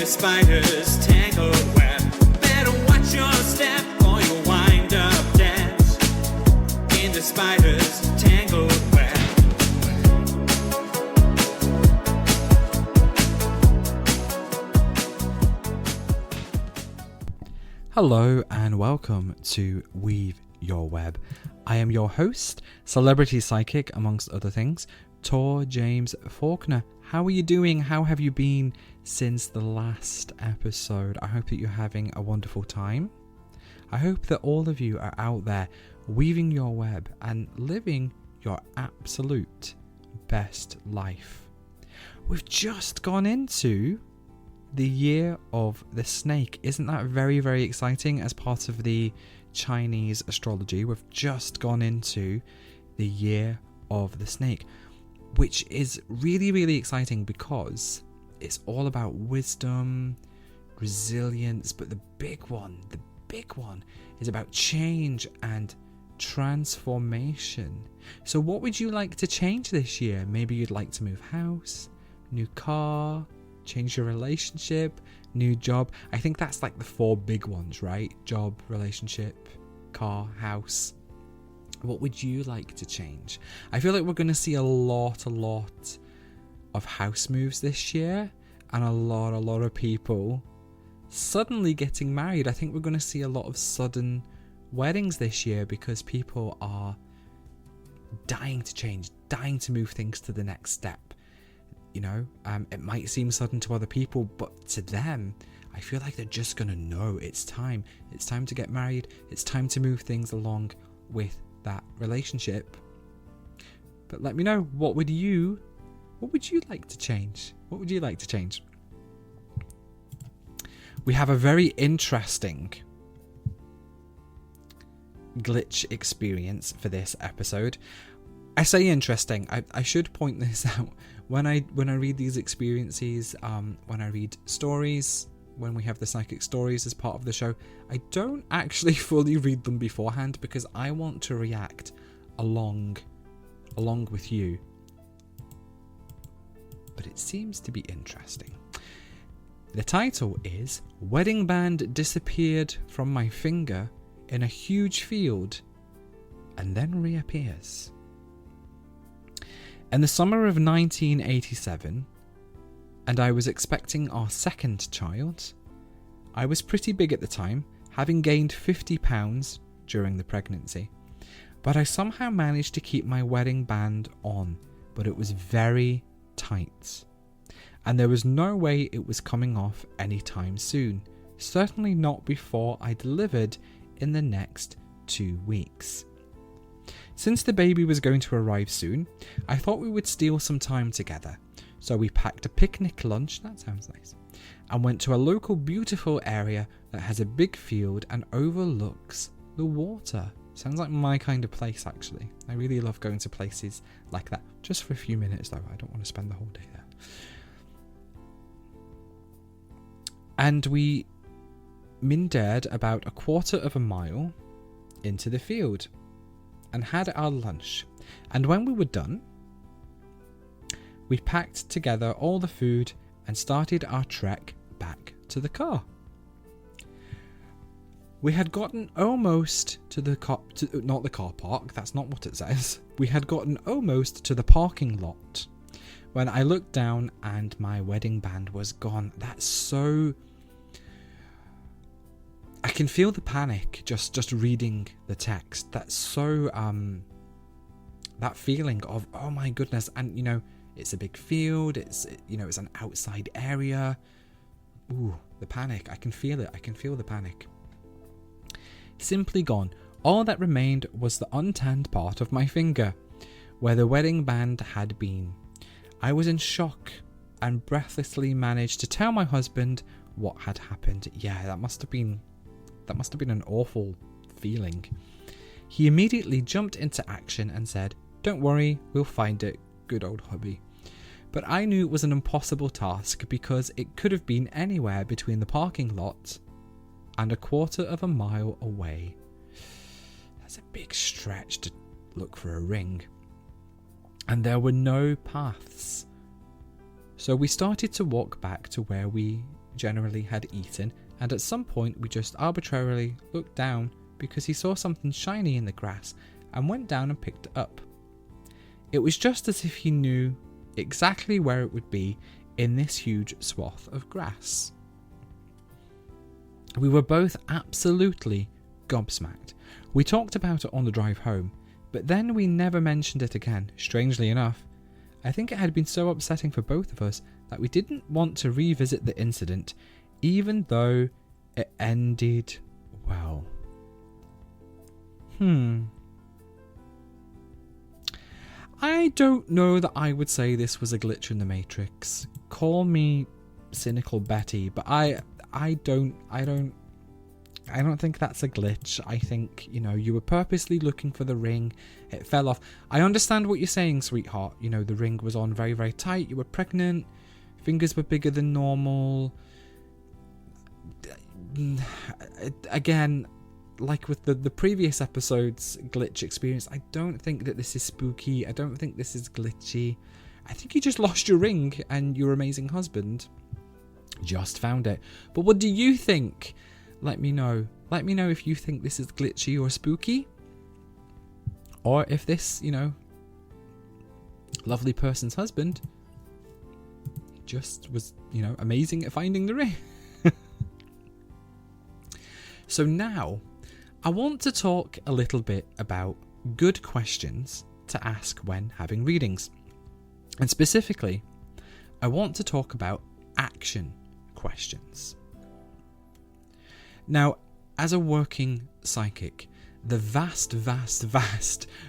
spider's tangled web. Better watch your step or you'll wind up dead in the spider's tangled web. Hello and welcome to Weave Your Web. I am your host, celebrity psychic amongst other things, Tor James Faulkner. How are you doing? How have you been since the last episode? I hope that you're having a wonderful time. I hope that all of you are out there weaving your web and living your absolute best life. We've just gone into the year of the snake. Isn't that very, very exciting? As part of the Chinese astrology, we've just gone into the year of the snake, which is really, really exciting because it's all about wisdom, resilience, but the big one is about change and transformation. So what would you like to change this year? Maybe you'd like to move house, new car, change your relationship, new job. I think that's like the four big ones, right? Job, relationship, car, house. What would you like to change? I feel like we're going to see a lot of house moves this year, and a lot of people suddenly getting married. I think we're going to see a lot of sudden weddings this year because people are dying to change, dying to move things to the next step. You know, it might seem sudden to other people, but to them, I feel like they're just going to know it's time. It's time to get married. It's time to move things along with that relationship. But let me know, what would you like to change? What would you like to change? We have a very interesting glitch experience for this episode. I say interesting. I should point this out. When I read these experiences, when I read stories, when we have the psychic stories as part of the show, I don't actually fully read them beforehand because I want to react along with you. But it seems to be interesting. The title is Wedding Band Disappeared from My Finger in a Huge Field and Then Reappears. In the summer of 1987, and I was expecting our second child. I was pretty big at the time, having gained 50 pounds during the pregnancy. But I somehow managed to keep my wedding band on, but it was very tight. And there was no way it was coming off anytime soon. Certainly not before I delivered in the next 2 weeks. Since the baby was going to arrive soon, I thought we would steal some time together. So we packed a picnic lunch, that sounds nice, and went to a local beautiful area that has a big field and overlooks the water. Sounds like my kind of place, actually. I really love going to places like that. Just for a few minutes, though. I don't want to spend the whole day there. And we mindered about a quarter of a mile into the field and had our lunch. And when we were done, we packed together all the food and started our trek back to the car. We had gotten almost to the not the car park, that's not what it says. We had gotten almost to the parking lot when I looked down and my wedding band was gone. That's so... I can feel the panic just reading the text. That's so... that feeling of, oh my goodness, and you know, it's a big field, it's an outside area. Ooh, the panic. I can feel it. I can feel the panic. Simply gone. All that remained was the untanned part of my finger, where the wedding band had been. I was in shock and breathlessly managed to tell my husband what had happened. Yeah, that must have been an awful feeling. He immediately jumped into action and said, "Don't worry, we'll find it, good old hubby." But I knew it was an impossible task because it could have been anywhere between the parking lot and a quarter of a mile away. That's a big stretch to look for a ring. And there were no paths. So we started to walk back to where we generally had eaten, and at some point we just arbitrarily looked down because he saw something shiny in the grass and went down and picked it up. It was just as if he knew exactly where it would be in this huge swath of grass. We were both absolutely gobsmacked. We talked about it on the drive home, but then we never mentioned it again, strangely enough. I think it had been so upsetting for both of us that we didn't want to revisit the incident, even though it ended well. I don't know that I would say this was a glitch in the Matrix. Call me cynical Betty, but I don't think that's a glitch. I think, you were purposely looking for the ring. It fell off. I understand what you're saying, sweetheart. The ring was on very, very tight. You were pregnant. Fingers were bigger than normal. Again, like with the previous episode's glitch experience, I don't think that this is spooky. I don't think this is glitchy. I think you just lost your ring and your amazing husband just found it. But what do you think? Let me know. Let me know if you think this is glitchy or spooky. Or if this, lovely person's husband just was, amazing at finding the ring. So now, I want to talk a little bit about good questions to ask when having readings. And specifically, I want to talk about action questions. Now, as a working psychic, the vast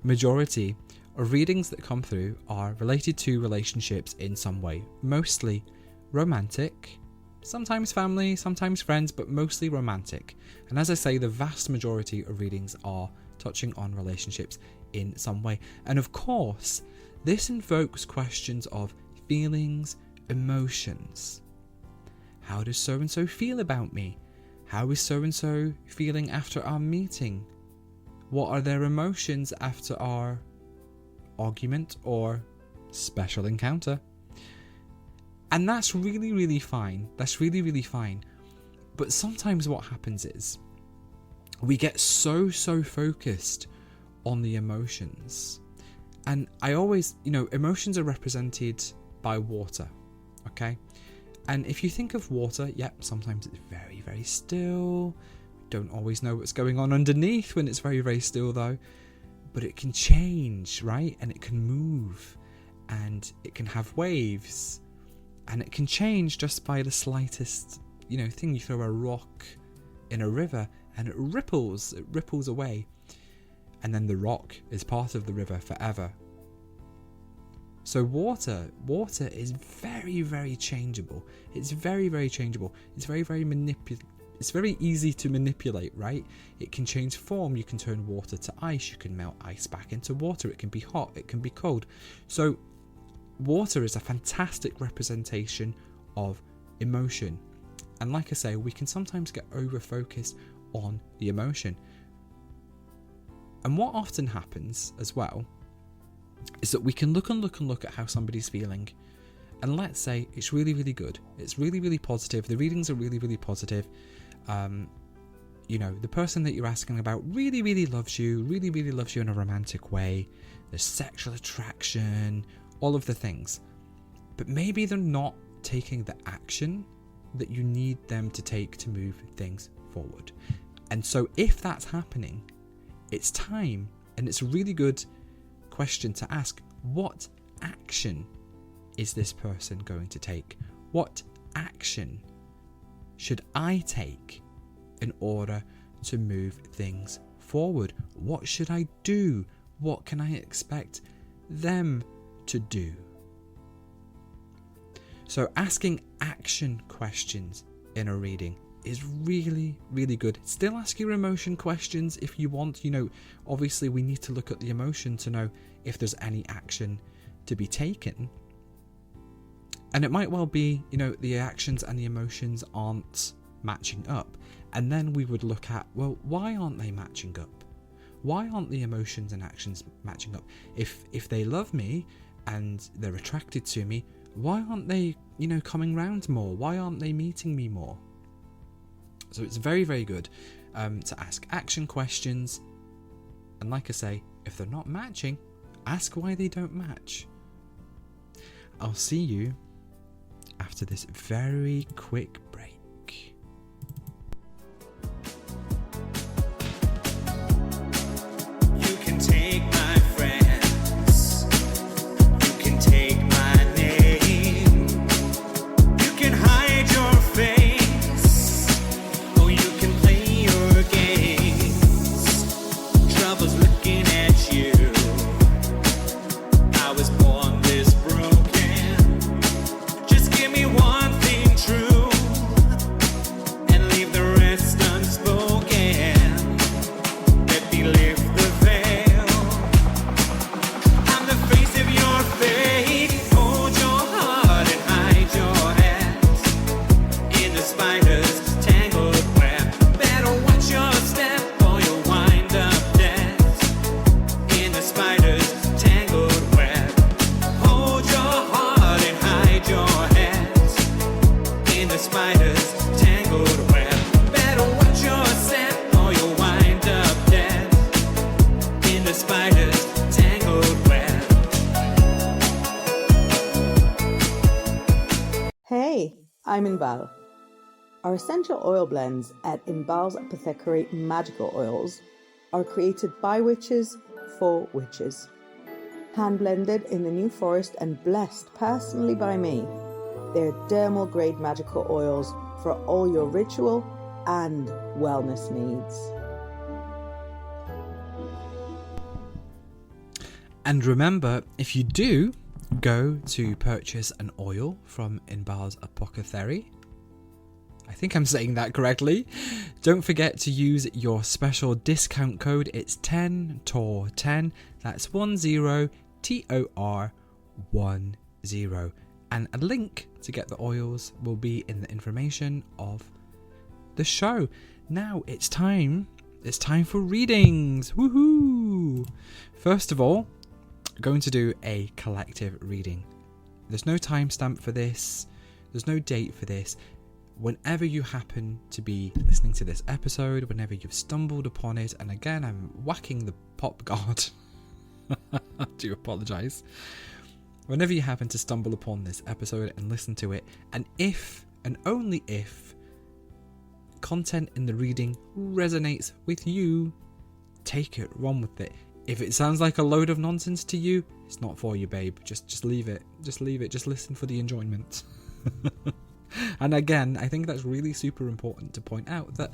majority of readings that come through are related to relationships in some way. Mostly romantic, sometimes family, sometimes friends, but mostly romantic. And as I say, the vast majority of readings are touching on relationships in some way. And of course, this invokes questions of feelings, emotions. How does so-and-so feel about me? How is so-and-so feeling after our meeting? What are their emotions after our argument or special encounter? And that's really, really fine. That's really, really fine. But sometimes what happens is we get so focused on the emotions. And I always, emotions are represented by water, okay? And if you think of water, sometimes it's very, very still. We don't always know what's going on underneath when it's very, very still though. But it can change, right? And it can move. And it can have waves. And it can change just by the slightest, thing. You throw a rock in a river and it ripples away. And then the rock is part of the river forever. So water is very, very changeable. It's very, very changeable. It's very, very It's very easy to manipulate, right? It can change form. You can turn water to ice. You can melt ice back into water. It can be hot. It can be cold. So water is a fantastic representation of emotion. And like I say, we can sometimes get over-focused on the emotion. And what often happens as well is that we can look at how somebody's feeling. And let's say it's really, really good. It's really, really positive. The readings are really, really positive. The person that you're asking about really, really loves you in a romantic way. There's sexual attraction, all of the things. But maybe they're not taking the action that you need them to take to move things forward. And so if that's happening, it's time, and it's a really good question to ask, what action is this person going to take? What action should I take in order to move things forward? What should I do? What can I expect them to do? So asking action questions in a reading is really, really good. Still ask your emotion questions if you want. Obviously we need to look at the emotion to know if there's any action to be taken. And it might well be, the actions and the emotions aren't matching up. And then we would look at, well, why aren't they matching up? Why aren't the emotions and actions matching up? If they love me and they're attracted to me, Why aren't they, coming round more? Why aren't they meeting me more? So it's very, very good to ask action questions. And like I say, if they're not matching, ask why they don't match. I'll see you after this very quick break. You can take my friends, you can take my name, you can hide your face, or you can play your games. Trouble's looking at you. I was born this broken. Just give me one thing true and leave the rest unspoken. Let me lift the veil. I'm the face of your fate. Hold your heart and hide your head in the spider's tangled web. Better watch your step or you'll wind up dead in the spider's tangled web. Hold your heart and hide your head in the spider's tangled web. Better watch your step or you'll wind up dead in the spider's tangled web. Hey, I'm Inbal. Our essential oil blends at Inbal's Apothecary Magical Oils are created by witches for witches. Hand blended in the New Forest and blessed personally by me. They're dermal grade magical oils for all your ritual and wellness needs. And remember, if you do go to purchase an oil from Inbal's Apothecary, I think I'm saying that correctly, don't forget to use your special discount code. It's 10TOR10. That's 10TOR10. And a link to get the oils will be in the information of the show. Now it's time for readings. Woohoo! First of all, going to do a collective reading. There's no timestamp for this. There's no date for this. Whenever you happen to be listening to this episode, whenever you've stumbled upon it, and again, I'm whacking the pop guard. I do apologise. Whenever you happen to stumble upon this episode and listen to it, and if, and only if, content in the reading resonates with you, take it, run with it. If it sounds like a load of nonsense to you, it's not for you, babe. Just leave it. Just leave it. Just listen for the enjoyment. And again, I think that's really super important to point out that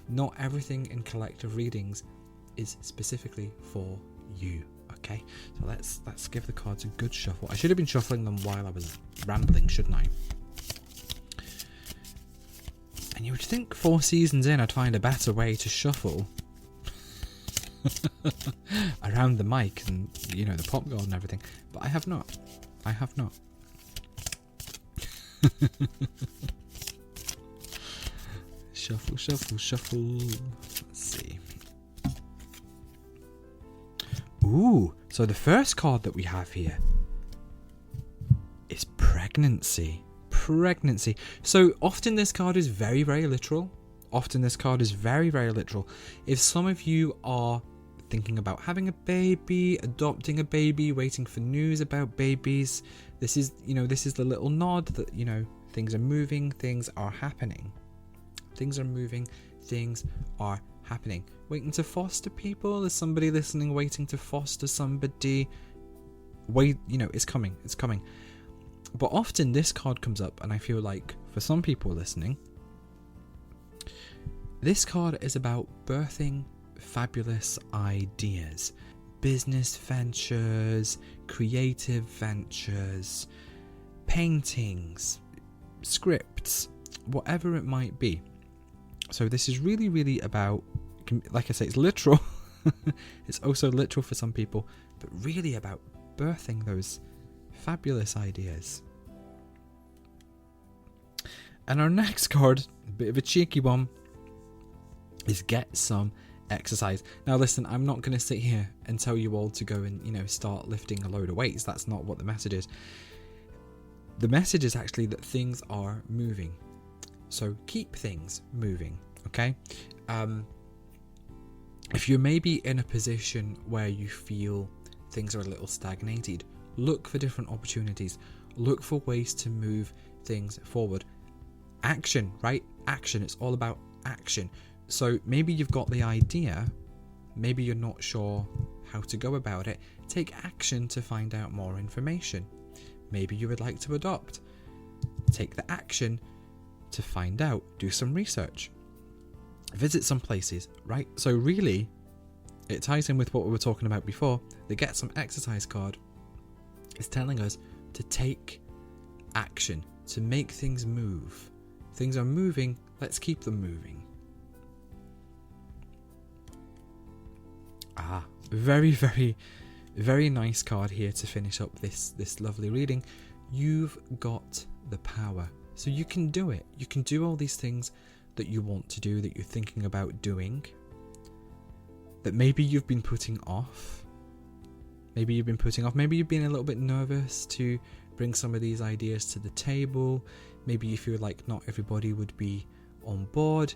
not everything in collective readings is specifically for you. Okay, so let's give the cards a good shuffle. I should have been shuffling them while I was rambling, shouldn't I? And you would think 4 seasons in I'd find a better way to shuffle around the mic and, the pop guard and everything. But I have not. Shuffle, shuffle, shuffle. Let's see. Ooh, so the first card that we have here is pregnancy. Pregnancy. So often this card is very, very literal. If some of you are thinking about having a baby, adopting a baby, waiting for news about babies, this is the little nod that, things are moving, things are happening. Things are moving, things are happening. Waiting to foster people? Is somebody listening waiting to foster somebody? It's coming. But often this card comes up, and I feel like for some people listening, this card is about birthing fabulous ideas, business ventures, creative ventures, paintings, scripts, whatever it might be. So this is really, really about, like I say, it's literal. It's also literal for some people, but really about birthing those fabulous ideas. And our next card, a bit of a cheeky one, is get some exercise. Now listen, I'm not going to sit here and tell you all to go and, start lifting a load of weights. That's not what the message is. the message is actually that things are moving. So keep things moving, okay? If you're maybe in a position where you feel things are a little stagnated, look for different opportunities. Look for ways to move things forward. Action, right? Action. It's all about action. So maybe you've got the idea, maybe you're not sure how to go about it. Take action to find out more information. Maybe you would like to adopt. Take the action to find out. Do some research. Visit some places, right? So really, it ties in with what we were talking about before. The Get Some Exercise card is telling us to take action, to make things move. Things are moving, let's keep them moving. Very, very, very nice card here to finish up this lovely reading. You've got the power. So you can do it. You can do all these things that you want to do, that you're thinking about doing, that maybe you've been putting off. Maybe you've been a little bit nervous to bring some of these ideas to the table. Maybe you feel like not everybody would be on board,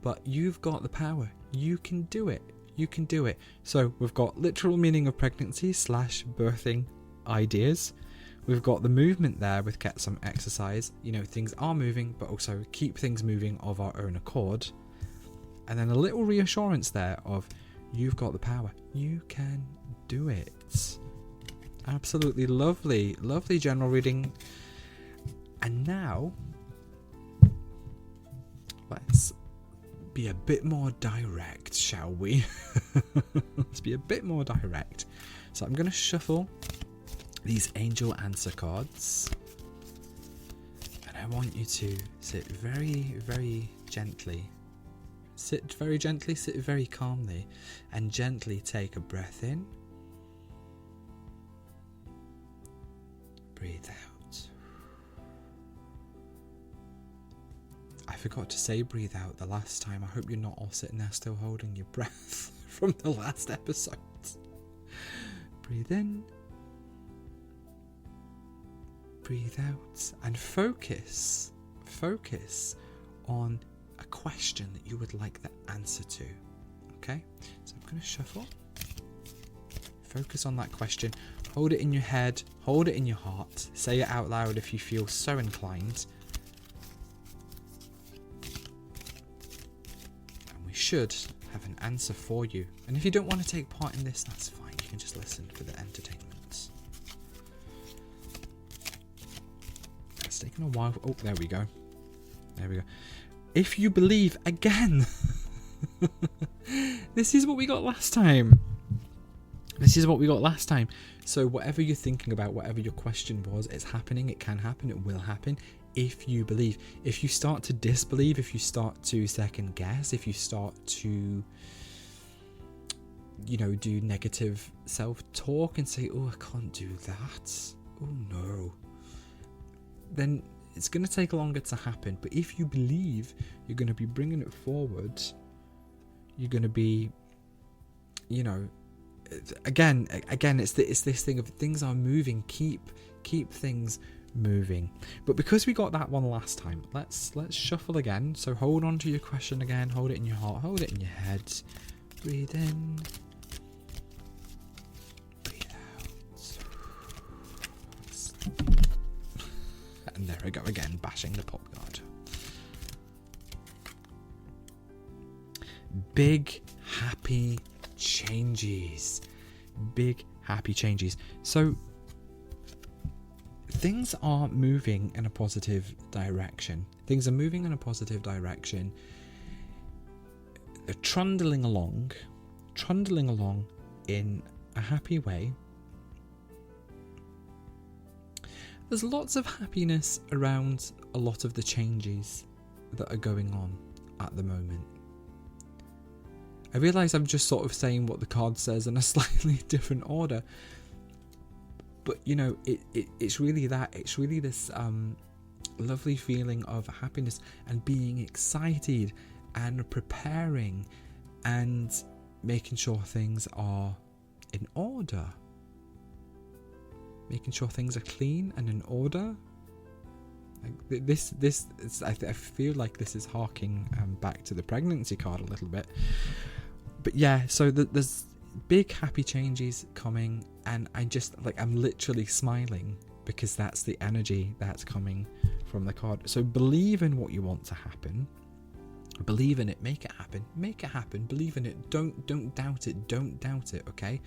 but you've got the power. You can do it. You can do it. So we've got literal meaning of pregnancy / birthing ideas. We've got the movement there with Get Some Exercise. You know, things are moving, but also keep things moving of our own accord. And then a little reassurance there of you've got the power. You can do it. Absolutely lovely, lovely general reading. And now, let's be a bit more direct, shall we? Let's be a bit more direct. So I'm going to shuffle these angel answer cards, and I want you to sit very, very gently. Sit very gently, sit very calmly, and gently take a breath in. Breathe out. I forgot to say breathe out the last time. I hope you're not all sitting there still holding your breath from the last episode. Breathe in. Breathe out. And focus on a question that you would like the answer to. Okay? So I'm going to shuffle. Focus on that question. Hold it in your head. Hold it in your heart. Say it out loud if you feel so inclined. Should have an answer for you. And if you don't want to take part in this, that's fine. You can just listen for the entertainment. It's taken a while. Oh, there we go. There we go. If you believe, again. This is what we got last time. So whatever you're thinking about, whatever your question was, it's happening. It can happen. It will happen. If you believe. If you start to disbelieve, if you start to second guess, if you start to, do negative self-talk and say, oh, I can't do that. Oh, no. Then it's going to take longer to happen. But if you believe, you're going to be bringing it forward. You're going to be, again, it's this thing of things are moving. Keep things moving. But because we got that one last time, let's shuffle again. So hold on to your question again. Hold it in your heart. Hold it in your head. Breathe in. Breathe out. And there I go again, bashing the pop guard. Big happy changes. Big happy changes. So things are moving in a positive direction. Things are moving in a positive direction. They're trundling along in a happy way. There's lots of happiness around a lot of the changes that are going on at the moment. I realise I'm just sort of saying what the card says in a slightly different order. But, it's really that. It's really this lovely feeling of happiness and being excited and preparing and making sure things are in order. Making sure things are clean and in order. Like I feel like this is harking back to the pregnancy card a little bit. But yeah, so there's big happy changes coming, and I'm literally smiling because that's the energy that's coming from the card. So believe in what you want to happen. Believe in it. Make it happen. Make it happen. Believe in it. Don't doubt it. Don't doubt it. Okay.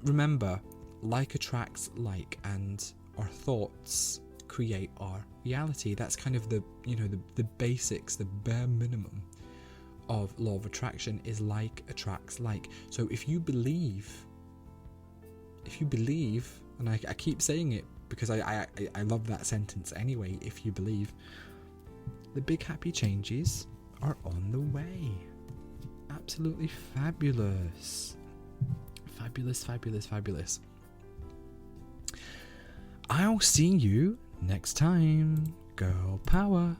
Remember, like attracts like, and our thoughts create our reality. That's kind of the basics, the bare minimum of law of attraction is like attracts like. So if you believe, and I keep saying it because I love that sentence anyway, if you believe, the big happy changes are on the way. Absolutely fabulous. Fabulous. I'll see you next time. Girl power.